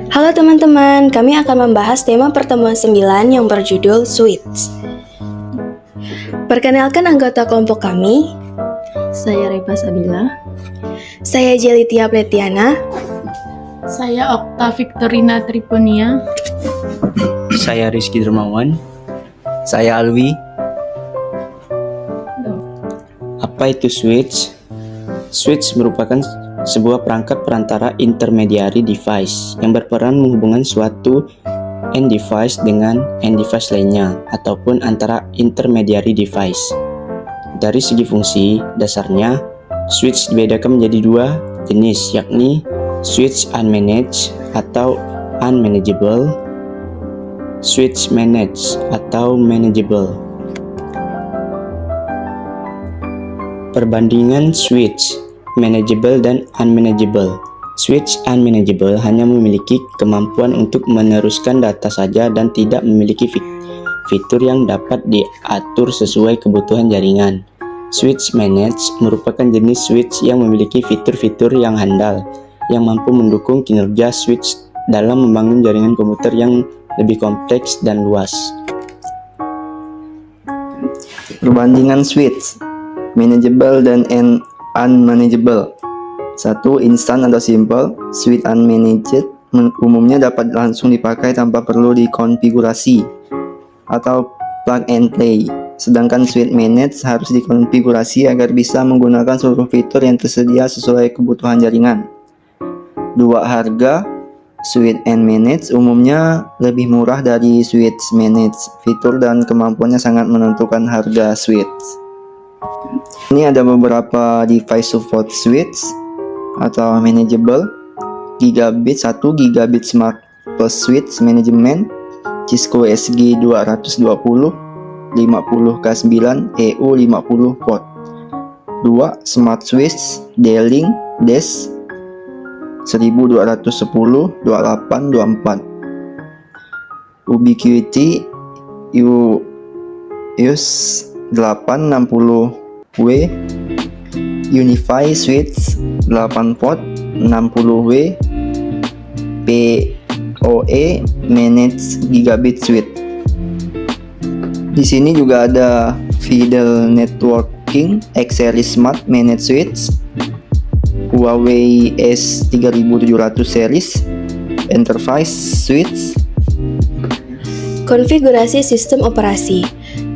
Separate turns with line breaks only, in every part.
Halo teman-teman, kami akan membahas tema pertemuan 9 yang berjudul Switch. Perkenalkan anggota kelompok kami.
Saya Repa Sabila.
Saya Jelitia Pletiana.
Saya Okta Victorina Triponia.
Saya Rizky Dermawan. Saya Alwi. Apa itu switch? Switch merupakan sebuah perangkat perantara intermediary device yang berperan menghubungkan suatu end device dengan end device lainnya ataupun antara intermediary device. Dari segi fungsi, dasarnya switch dibedakan menjadi dua jenis, yakni switch unmanaged atau unmanageable, switch managed atau manageable. Perbandingan switch manageable dan unmanageable. Switch unmanageable hanya memiliki kemampuan untuk meneruskan data saja dan tidak memiliki fitur yang dapat diatur sesuai kebutuhan jaringan. Switch managed merupakan jenis switch yang memiliki fitur-fitur yang handal, yang mampu mendukung kinerja switch dalam membangun jaringan komputer yang lebih kompleks dan luas.
Perbandingan switch manageable dan unmanageable. 1. Instan atau simple. Switch unmanaged umumnya dapat langsung dipakai tanpa perlu dikonfigurasi atau plug and play. Sedangkan switch managed harus dikonfigurasi agar bisa menggunakan seluruh fitur yang tersedia sesuai kebutuhan jaringan. 2. Harga. Switch unmanaged umumnya lebih murah dari switch managed. Fitur dan kemampuannya sangat menentukan harga switch. Ini ada beberapa device support switch atau manageable. Gigabit 1 Gigabit Smart Plus Switch Management, Cisco SG220 50K9 EU50 port. 2. Smart Switch D-Link DES 1210 2824. Ubiquiti US 860W, Unify Switch 8 port 60W, PoE Managed Gigabit Switch. Di sini juga ada Fidel Networking X Series Smart Managed Switch, Huawei S3700 Series Enterprise Switch.
Konfigurasi sistem operasi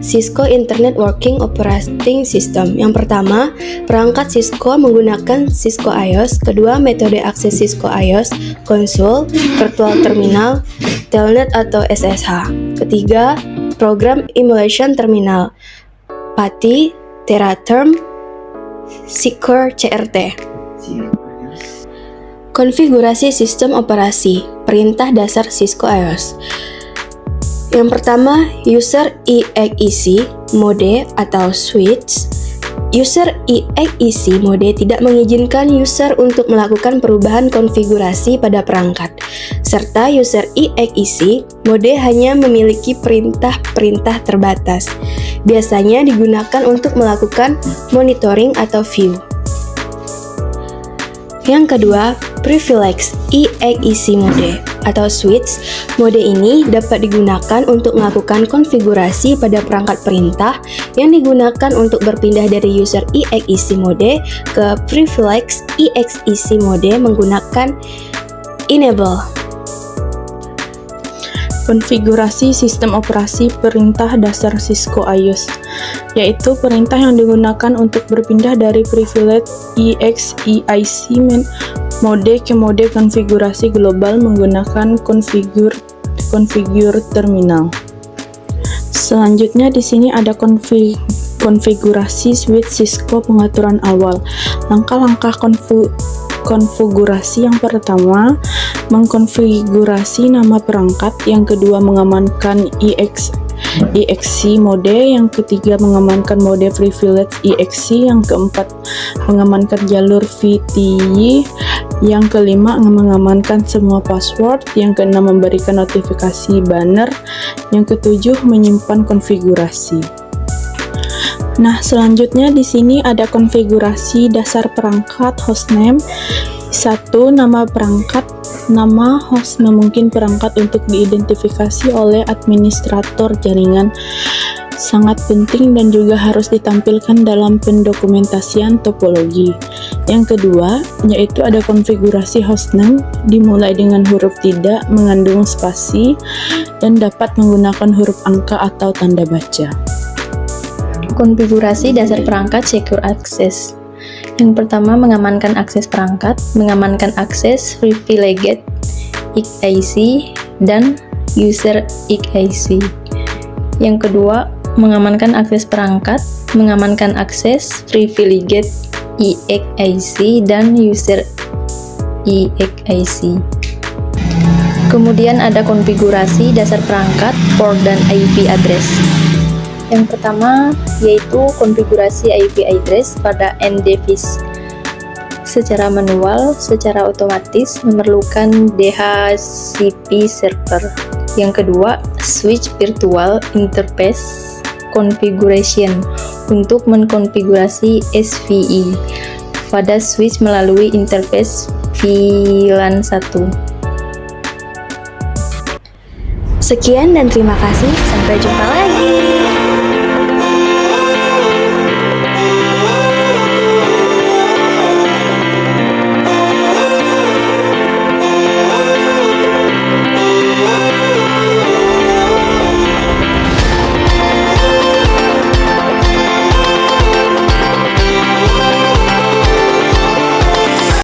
Cisco Internet Working Operating System. Yang pertama, perangkat Cisco menggunakan Cisco IOS. Kedua, metode akses Cisco IOS, konsol, virtual terminal, telnet atau SSH. Ketiga, program emulation terminal, PATI, Teraterm, Secure CRT. Konfigurasi sistem operasi, perintah dasar Cisco IOS. Yang pertama, user EXEC mode atau switch. User EXEC mode tidak mengizinkan user untuk melakukan perubahan konfigurasi pada perangkat, serta user EXEC mode hanya memiliki perintah-perintah terbatas. Biasanya digunakan untuk melakukan monitoring atau view. Yang kedua, privilege EXEC mode atau switch. Mode ini dapat digunakan untuk melakukan konfigurasi pada perangkat perintah yang digunakan untuk berpindah dari user EXEC mode ke privilege EXEC mode menggunakan enable.
Konfigurasi sistem operasi perintah dasar Cisco IOS, yaitu perintah yang digunakan untuk berpindah dari privilege EXEC mode ke mode konfigurasi global menggunakan configure terminal. Selanjutnya di sini ada konfigurasi switch Cisco pengaturan awal. Langkah-langkah konfigurasi yang pertama, mengkonfigurasi nama perangkat. Yang kedua, mengamankan EXE mode. Yang ketiga, mengamankan mode privilege EXE. Yang keempat, mengamankan jalur VTY. Yang kelima, mengamankan semua password. Yang keenam, memberikan notifikasi banner. Yang ketujuh, menyimpan konfigurasi. Nah, selanjutnya di sini ada konfigurasi dasar perangkat hostname. 1. Nama perangkat. Nama host mungkin perangkat untuk diidentifikasi oleh administrator jaringan. Sangat penting dan juga harus ditampilkan dalam pendokumentasian topologi. Yang kedua, yaitu ada konfigurasi hostname, dimulai dengan huruf tidak mengandung spasi dan dapat menggunakan huruf angka atau tanda baca.
Konfigurasi dasar perangkat Secure Access. Yang pertama, mengamankan akses perangkat, mengamankan akses privileged IC dan user IC. Yang kedua, mengamankan akses perangkat, mengamankan akses privileged IC dan user IC. Kemudian ada konfigurasi dasar perangkat, port dan IP address. Yang pertama yaitu konfigurasi IP address pada end device. Secara manual, secara otomatis memerlukan DHCP server. Yang kedua, switch virtual interface configuration untuk mengkonfigurasi SVI pada switch melalui interface VLAN 1.
Sekian dan terima kasih, sampai jumpa lagi.